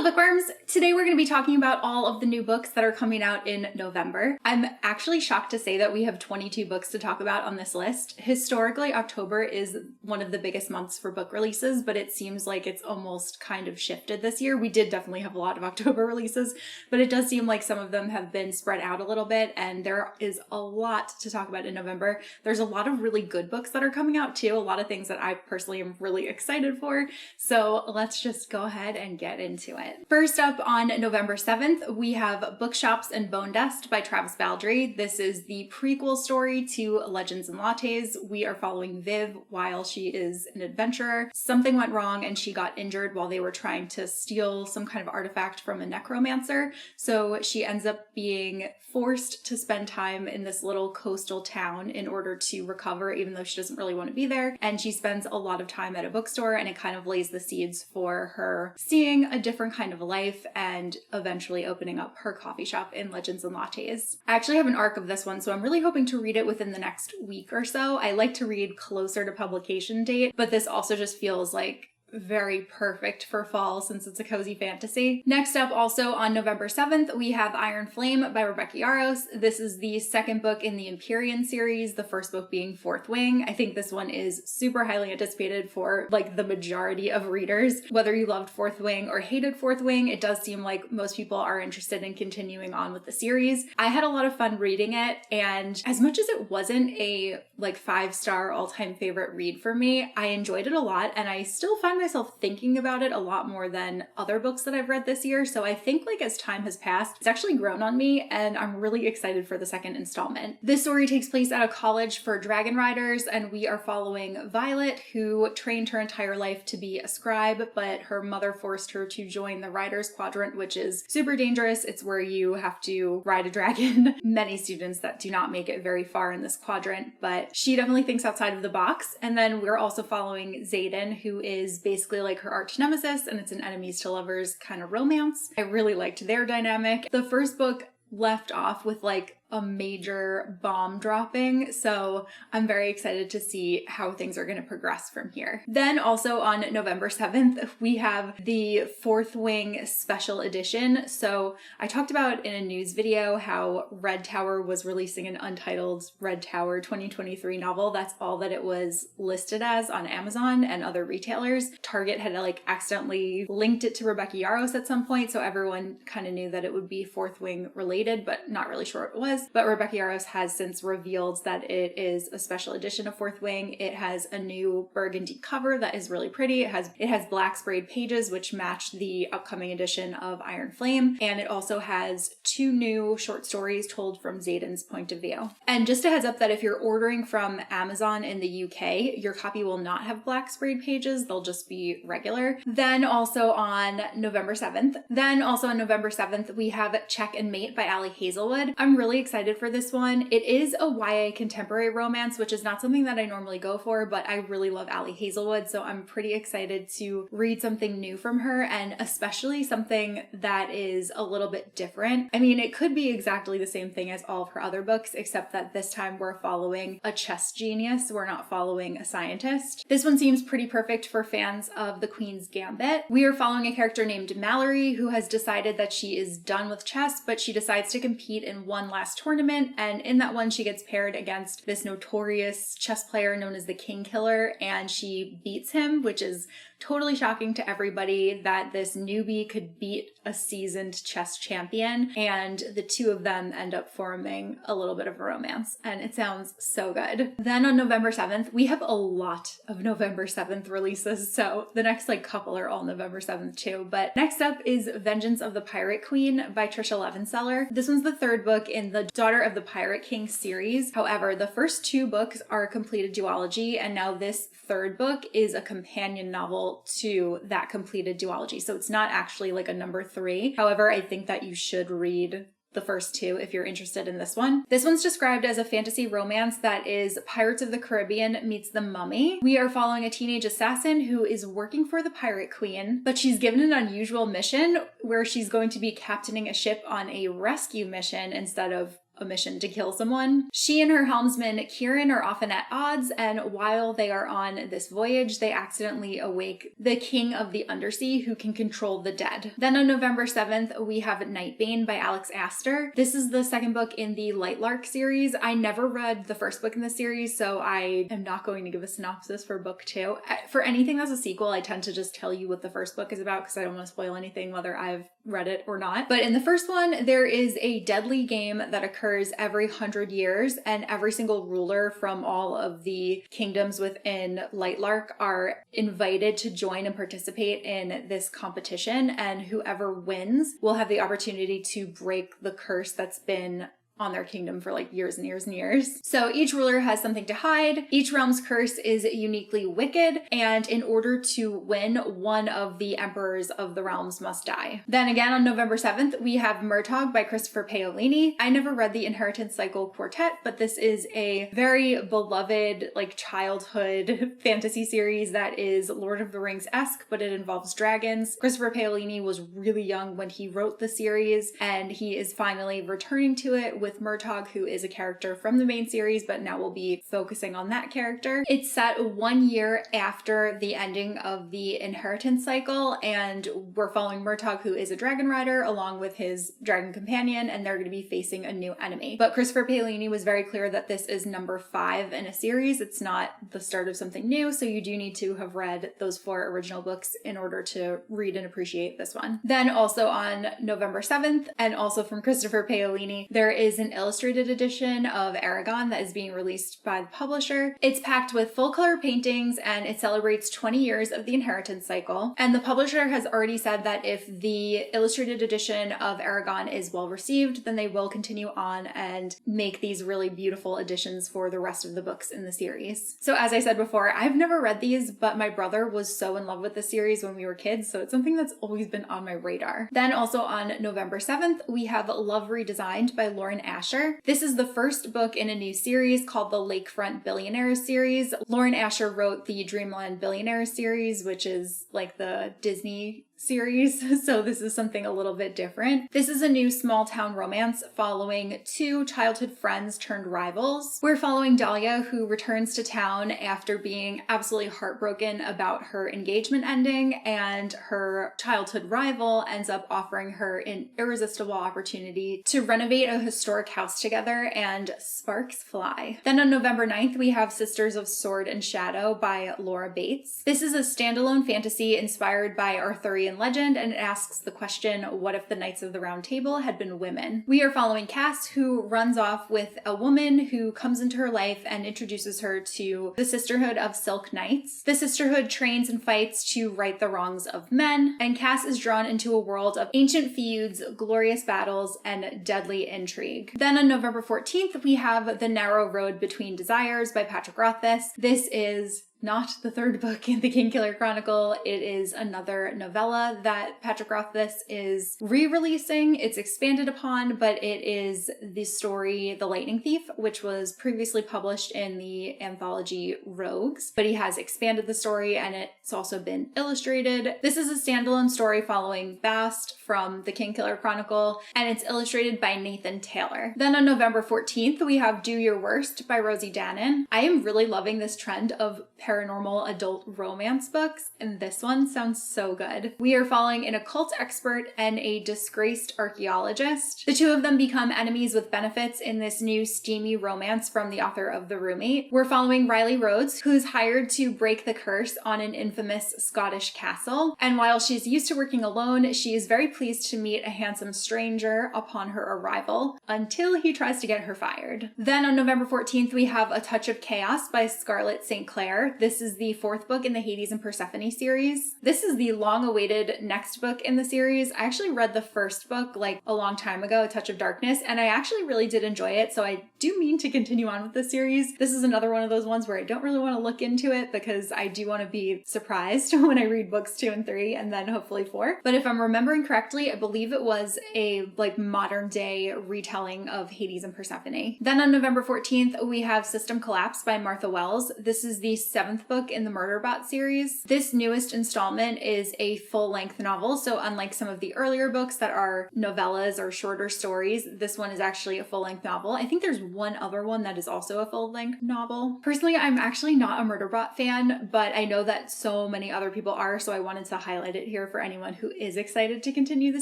bookworms! Today we're going to be talking about all of the new books that are coming out in November. I'm actually shocked to say that we have 22 books to talk about on this list. Historically, October is one of the biggest months for book releases, but it seems like it's almost kind of shifted this year. We did definitely have a lot of October releases, but it does seem like some of them have been spread out a little bit, and there is a lot to talk about in November. There's a lot of really good books that are coming out too, a lot of things that I personally am really excited for. So let's just go ahead and get into it. First up on November 7th, we have Bookshops and Bone Dust by Travis Baldree. This is the prequel story to Legends and Lattes. We are following Viv while she is an adventurer. Something went wrong and she got injured while they were trying to steal some kind of artifact from a necromancer. So she ends up being forced to spend time in this little coastal town in order to recover, even though she doesn't really want to be there. And she spends a lot of time at a bookstore, and it kind of lays the seeds for her seeing a different kind of life and eventually opening up her coffee shop in Legends and Lattes. I actually have an arc of this one, so I'm really hoping to read it within the next week or so. I like to read closer to publication date, but this also just feels like very perfect for fall since it's a cozy fantasy. Next up, also on November 7th, we have Iron Flame by Rebecca Yarros. This is the second book in the Empyrean series, the first book being Fourth Wing. I think this one is super highly anticipated for like the majority of readers. Whether you loved Fourth Wing or hated Fourth Wing, it does seem like most people are interested in continuing on with the series. I had a lot of fun reading it, and as much as it wasn't a like 5-star all-time favorite read for me, I enjoyed it a lot, and I still find myself thinking about it a lot more than other books that I've read this year. So I think like as time has passed, it's actually grown on me, and I'm really excited for the second installment. This story takes place at a college for dragon riders, and we are following Violet, who trained her entire life to be a scribe, but her mother forced her to join the Riders Quadrant, which is super dangerous. It's where you have to ride a dragon. Many students that do not make it very far in this quadrant, but she definitely thinks outside of the box. And then we're also following Xaden, who is basically like her arch nemesis, and it's an enemies to lovers kind of romance. I really liked their dynamic. The first book left off with like a major bomb dropping, so I'm very excited to see how things are going to progress from here. Then also on November 7th, we have the Fourth Wing special edition. So I talked about in a news video how Red Tower was releasing an untitled Red Tower 2023 novel. That's all that it was listed as on Amazon and other retailers. Target had like accidentally linked it to Rebecca Yarros at some point, so everyone kind of knew that it would be Fourth Wing related, but not really sure what it was. But Rebecca Yarros has since revealed that it is a special edition of Fourth Wing. It has a new burgundy cover that is really pretty. It has black sprayed pages which match the upcoming edition of Iron Flame, and it also has 2 new short stories told from Xaden's point of view. And just a heads up that if you're ordering from Amazon in the UK, your copy will not have black sprayed pages. They'll just be regular. Then also on November 7th, we have Check and Mate by Ali Hazelwood. I'm really excited for this one. It is a YA contemporary romance, which is not something that I normally go for, but I really love Ali Hazelwood, so I'm pretty excited to read something new from her, and especially something that is a little bit different. I mean, it could be exactly the same thing as all of her other books, except that this time we're following a chess genius. We're not following a scientist. This one seems pretty perfect for fans of The Queen's Gambit. We are following a character named Mallory who has decided that she is done with chess, but she decides to compete in one last tournament, and in that one she gets paired against this notorious chess player known as the King Killer, and she beats him, which is totally shocking to everybody that this newbie could beat a seasoned chess champion, and the two of them end up forming a little bit of a romance, and it sounds so good. Then on November 7th, we have a lot of November 7th releases, so the next like couple are all November 7th too, but next up is Vengeance of the Pirate Queen by Tricia Levenseller. This one's the third book in the Daughter of the Pirate King series. However, the first 2 books are a completed duology, and now this third book is a companion novel to that completed duology. So it's not actually like a number 3. However, I think that you should read the first 2 if you're interested in this one. This one's described as a fantasy romance that is Pirates of the Caribbean meets The Mummy. We are following a teenage assassin who is working for the Pirate Queen, but she's given an unusual mission where she's going to be captaining a ship on a rescue mission instead of a mission to kill someone. She and her helmsman Kieran are often at odds, and while they are on this voyage, they accidentally awake the King of the Undersea, who can control the dead. Then on November 7th, we have Nightbane by Alex Astor. This is the second book in the Lightlark series. I never read the first book in the series, so I am not going to give a synopsis for book 2. For anything that's a sequel, I tend to just tell you what the first book is about because I don't want to spoil anything, whether I've read it or not. But in the first one, there is a deadly game that occurs every 100 years, and every single ruler from all of the kingdoms within Lightlark are invited to join and participate in this competition, and whoever wins will have the opportunity to break the curse that's been on their kingdom for like years and years and years. So each ruler has something to hide. Each realm's curse is uniquely wicked, and in order to win, one of the emperors of the realms must die. Then again on November 7th, we have Murtagh by Christopher Paolini. I never read the Inheritance Cycle Quartet, but this is a very beloved like childhood fantasy series that is Lord of the Rings-esque, but it involves dragons. Christopher Paolini was really young when he wrote the series, and he is finally returning to it with Murtagh, who is a character from the main series, but now we'll be focusing on that character. It's set 1 year after the ending of the Inheritance Cycle, and we're following Murtagh, who is a dragon rider, along with his dragon companion, and they're going to be facing a new enemy. But Christopher Paolini was very clear that this is number 5 in a series. It's not the start of something new, so you do need to have read those 4 original books in order to read and appreciate this one. Then also on November 7th, and also from Christopher Paolini, there is an illustrated edition of Eragon that is being released by the publisher. It's packed with full color paintings, and it celebrates 20 years of the Inheritance Cycle. And the publisher has already said that if the illustrated edition of Eragon is well received, then they will continue on and make these really beautiful editions for the rest of the books in the series. So as I said before, I've never read these, but my brother was so in love with the series when we were kids, so it's something that's always been on my radar. Then also on November 7th, we have Love Redesigned by Lauren Asher. This is the first book in a new series called the Lakefront Billionaires series. Lauren Asher wrote the Dreamland Billionaires series, which is like the Disney series, so this is something a little bit different. This is a new small town romance following 2 childhood friends turned rivals. We're following Dahlia, who returns to town after being absolutely heartbroken about her engagement ending, and her childhood rival ends up offering her an irresistible opportunity to renovate a historic house together, and sparks fly. Then on November 9th, we have Sisters of Sword and Shadow by Laura Bates. This is a standalone fantasy inspired by Arthurian legend, and it asks the question, what if the Knights of the Round Table had been women? We are following Cass, who runs off with a woman who comes into her life and introduces her to the Sisterhood of Silk Knights. The Sisterhood trains and fights to right the wrongs of men, and Cass is drawn into a world of ancient feuds, glorious battles, and deadly intrigue. Then on November 14th, we have The Narrow Road Between Desires by Patrick Rothfuss. This is not the 3rd book in the Kingkiller Chronicle. It is another novella that Patrick Rothfuss is re-releasing. It's expanded upon, but it is the story The Lightning Thief, which was previously published in the anthology Rogues, but he has expanded the story, and it's also been illustrated. This is a standalone story following Bast from the Kingkiller Chronicle, and it's illustrated by Nathan Taylor. Then on November 14th, we have Do Your Worst by Rosie Danan. I am really loving this trend of paranormal adult romance books, and this one sounds so good. We are following an occult expert and a disgraced archaeologist. The 2 of them become enemies with benefits in this new steamy romance from the author of The Roommate. We're following Riley Rhodes, who's hired to break the curse on an infamous Scottish castle, and while she's used to working alone, she is very pleased to meet a handsome stranger upon her arrival, until he tries to get her fired. Then on November 14th, we have A Touch of Chaos by Scarlett St. Clair. This is the 4th book in the Hades and Persephone series. This is the long-awaited next book in the series. I actually read the first book like a long time ago, A Touch of Darkness, and I actually really did enjoy it, so I do mean to continue on with the series. This is another one of those ones where I don't really want to look into it because I do want to be surprised when I read books 2 and 3 and then hopefully 4. But if I'm remembering correctly, I believe it was a like modern day retelling of Hades and Persephone. Then on November 14th, we have System Collapse by Martha Wells. This is the 7th 7th book in the Murderbot series. This newest installment is a full-length novel, so unlike some of the earlier books that are novellas or shorter stories, this one is actually a full-length novel. I think there's one other one that is also a full-length novel. Personally, I'm actually not a Murderbot fan, but I know that so many other people are, so I wanted to highlight it here for anyone who is excited to continue the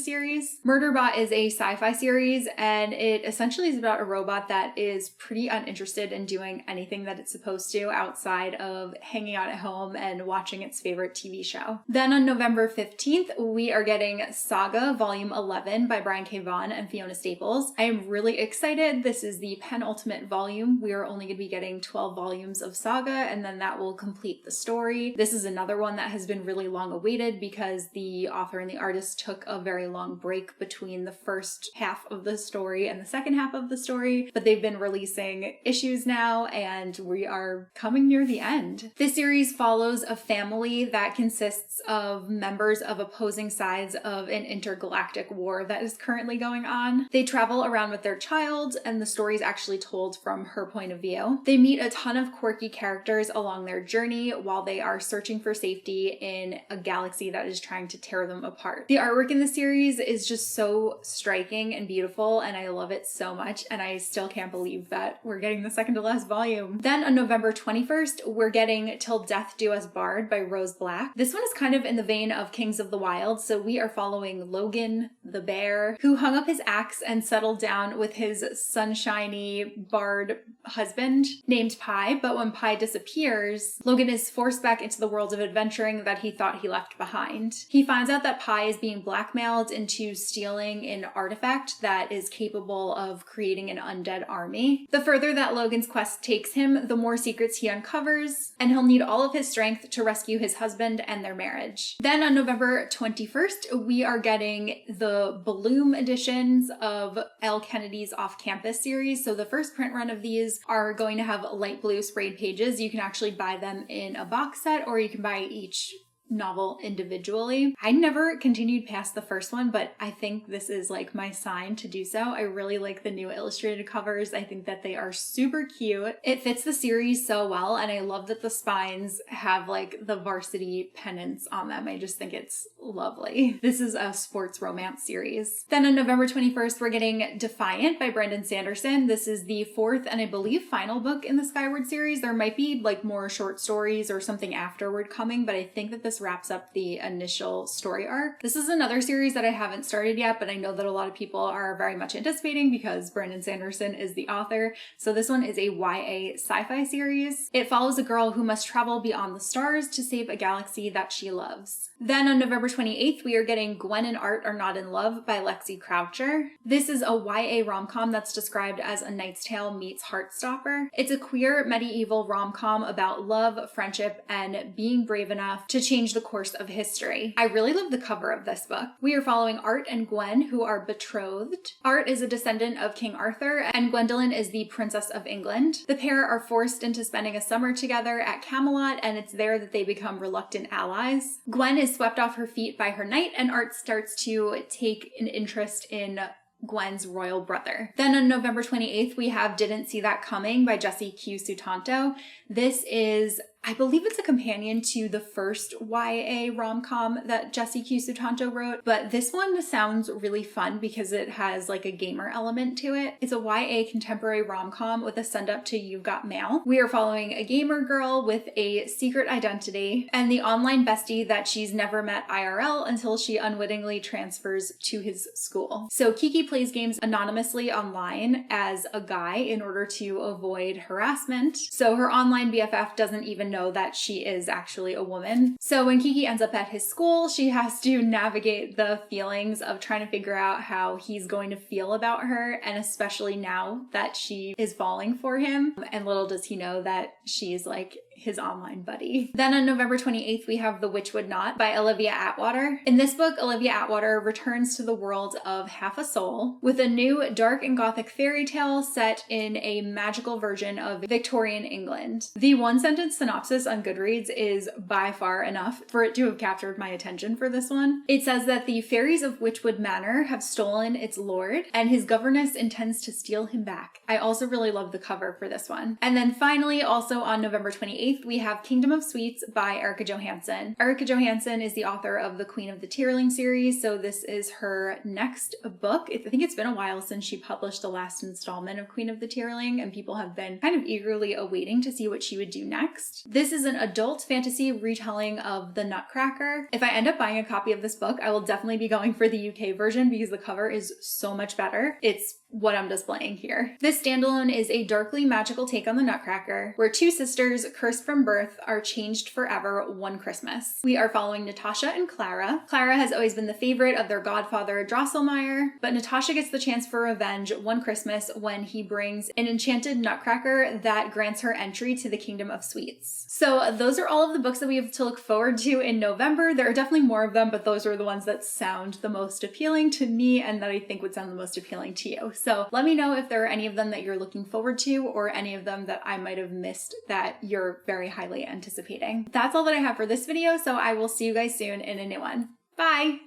series. Murderbot is a sci-fi series, and it essentially is about a robot that is pretty uninterested in doing anything that it's supposed to outside of hanging out at home and watching its favorite TV show. Then on November 15th, we are getting Saga Volume 11 by Brian K. Vaughan and Fiona Staples. I am really excited. This is the penultimate volume. We are only going to be getting 12 volumes of Saga, and then that will complete the story. This is another one that has been really long awaited because the author and the artist took a very long break between the first half of the story and the second half of the story, but they've been releasing issues now, and we are coming near the end. This series follows a family that consists of members of opposing sides of an intergalactic war that is currently going on. They travel around with their child, and the story is actually told from her point of view. They meet a ton of quirky characters along their journey while they are searching for safety in a galaxy that is trying to tear them apart. The artwork in the series is just so striking and beautiful, and I love it so much, and I still can't believe that we're getting the second to last volume. Then on November 21st, we're getting Till Death Do Us Bard by Rose Black. This one is kind of in the vein of Kings of the Wild, so we are following Logan, the bear, who hung up his axe and settled down with his sunshiny bard husband named Pi, but when Pi disappears, Logan is forced back into the world of adventuring that he thought he left behind. He finds out that Pi is being blackmailed into stealing an artifact that is capable of creating an undead army. The further that Logan's quest takes him, the more secrets he uncovers, and he'll need all of his strength to rescue his husband and their marriage. Then on November 21st, we are getting the Bloom editions of Elle Kennedy's Off Campus series. So the first print run of these are going to have light blue sprayed pages. You can actually buy them in a box set, or you can buy each novel individually. I never continued past the first one, but I think this is like my sign to do so. I really like the new illustrated covers. I think that they are super cute. It fits the series so well, and I love that the spines have like the varsity pennants on them. I just think it's lovely. This is a sports romance series. Then on November 21st, we're getting Defiant by Brandon Sanderson. This is the fourth and I believe final book in the Skyward series. There might be like more short stories or something afterward coming, but I think that this wraps up the initial story arc. This is another series that I haven't started yet, but I know that a lot of people are very much anticipating because Brandon Sanderson is the author. So this one is a YA sci-fi series. It follows a girl who must travel beyond the stars to save a galaxy that she loves. Then on November 28th, we are getting Gwen and Art Are Not in Love by Lexi Croucher. This is a YA rom-com that's described as A Knight's Tale meets Heartstopper. It's a queer medieval rom-com about love, friendship, and being brave enough to change the course of history. I really love the cover of this book. We are following Art and Gwen, who are betrothed. Art is a descendant of King Arthur, and Gwendolyn is the Princess of England. The pair are forced into spending a summer together at Camelot, and it's there that they become reluctant allies. Gwen is swept off her feet by her knight, and Art starts to take an interest in Gwen's royal brother. Then on November 28th, we have Didn't See That Coming by Jessie Q. Sutanto. This is, I believe it's a companion to the first YA rom-com that Jessie Q. Sutanto wrote, but this one sounds really fun because it has like a gamer element to it. It's a YA contemporary rom-com with a send-up to You've Got Mail. We are following a gamer girl with a secret identity and the online bestie that she's never met IRL until she unwittingly transfers to his school. So Kiki plays games anonymously online as a guy in order to avoid harassment. So her online BFF doesn't even know that she is actually a woman. So when Kiki ends up at his school, she has to navigate the feelings of trying to figure out how he's going to feel about her, and especially now that she is falling for him. And little does he know that she's like his online buddy. Then on November 28th, we have The Witch Would Not by Olivia Atwater. In this book, Olivia Atwater returns to the world of Half a Soul with a new dark and gothic fairy tale set in a magical version of Victorian England. The one-sentence synopsis on Goodreads is by far enough for it to have captured my attention for this one. It says that the fairies of Witchwood Manor have stolen its lord, and his governess intends to steal him back. I also really love the cover for this one. And then finally, also on November 28th, 8th, we have Kingdom of Sweets by Erica Johansson. Erica Johansson is the author of the Queen of the Tearling series, so this is her next book. I think it's been a while since she published the last installment of Queen of the Tearling, and people have been kind of eagerly awaiting to see what she would do next. This is an adult fantasy retelling of The Nutcracker. If I end up buying a copy of this book, I will definitely be going for the UK version because the cover is so much better. It's what I'm displaying here. This standalone is a darkly magical take on The Nutcracker, where two sisters cursed from birth are changed forever one Christmas. We are following Natasha and Clara. Clara has always been the favorite of their godfather Drosselmeyer, but Natasha gets the chance for revenge one Christmas when he brings an enchanted nutcracker that grants her entry to the Kingdom of Sweets. So those are all of the books that we have to look forward to in November. There are definitely more of them, but those are the ones that sound the most appealing to me and that I think would sound the most appealing to you. So let me know if there are any of them that you're looking forward to or any of them that I might have missed that you're very highly anticipating. That's all that I have for this video, so I will see you guys soon in a new one. Bye!